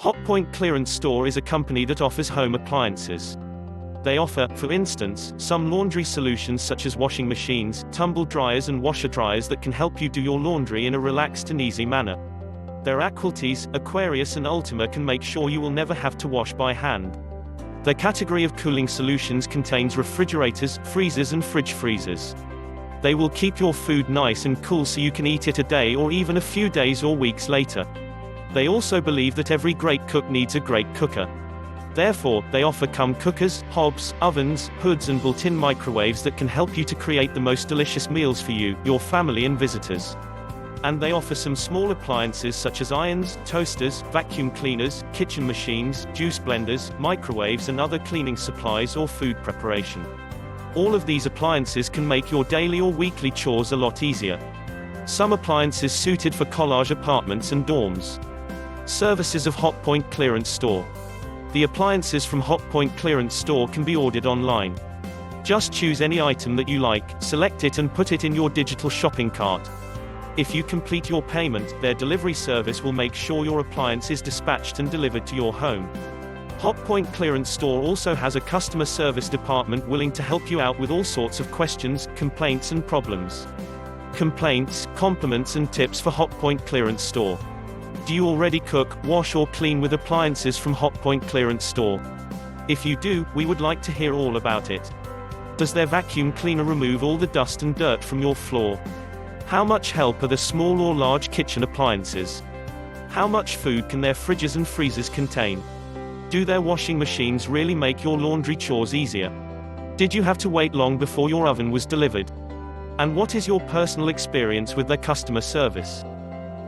Hotpoint Clearance Store is a company that offers home appliances. They offer, for instance, some laundry solutions such as washing machines, tumble dryers and washer dryers that can help you do your laundry in a relaxed and easy manner. Their Aqualtis, Aquarius and Ultima can make sure you will never have to wash by hand. Their category of cooling solutions contains refrigerators, freezers and fridge freezers. They will keep your food nice and cool so you can eat it a day or even a few days or weeks later. They also believe that every great cook needs a great cooker. Therefore, they offer cookers, hobs, ovens, hoods and built-in microwaves that can help you to create the most delicious meals for you, your family and visitors. And they offer some small appliances such as irons, toasters, vacuum cleaners, kitchen machines, juice blenders, microwaves and other cleaning supplies or food preparation. All of these appliances can make your daily or weekly chores a lot easier. Some appliances suited for collage apartments and dorms. Services of Hotpoint Clearance Store. The appliances from Hotpoint Clearance Store can be ordered online. Just choose any item that you like, select it and put it in your digital shopping cart. If you complete your payment, their delivery service will make sure your appliance is dispatched and delivered to your home. Hotpoint Clearance Store also has a customer service department willing to help you out with all sorts of questions, complaints and problems. Complaints, compliments and tips for Hotpoint Clearance Store. Do you already cook, wash or clean with appliances from Hotpoint Clearance Store? If you do, we would like to hear all about it. Does their vacuum cleaner remove all the dust and dirt from your floor? How much help are the small or large kitchen appliances? How much food can their fridges and freezers contain? Do their washing machines really make your laundry chores easier? Did you have to wait long before your oven was delivered? And what is your personal experience with their customer service?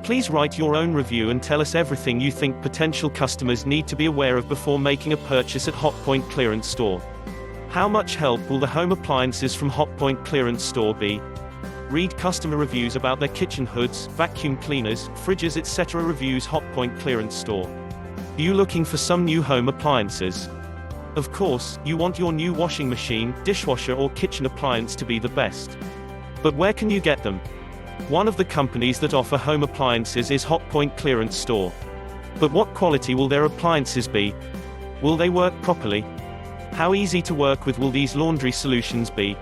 Please write your own review and tell us everything you think potential customers need to be aware of before making a purchase at Hotpoint Clearance Store. How much help will the home appliances from Hotpoint Clearance Store be? Read customer reviews about their kitchen hoods, vacuum cleaners, fridges etc. Reviews Hotpoint Clearance Store. Are you looking for some new home appliances? Of course, you want your new washing machine, dishwasher or kitchen appliance to be the best. But where can you get them? One of the companies that offer home appliances is Hotpoint Clearance Store. But what quality will their appliances be? Will they work properly? How easy to work with will these laundry solutions be?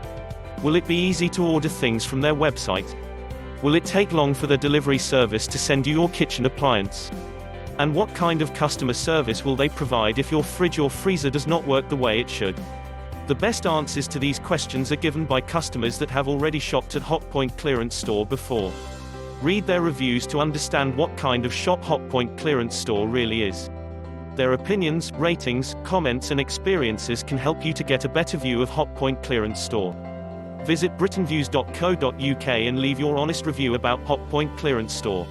Will it be easy to order things from their website? Will it take long for the delivery service to send you your kitchen appliance? And what kind of customer service will they provide if your fridge or freezer does not work the way it should? The best answers to these questions are given by customers that have already shopped at Hotpoint Clearance Store before. Read their reviews to understand what kind of shop Hotpoint Clearance Store really is. Their opinions, ratings, comments and experiences can help you to get a better view of Hotpoint Clearance Store. Visit britonviews.co.uk and leave your honest review about Hotpoint Clearance Store.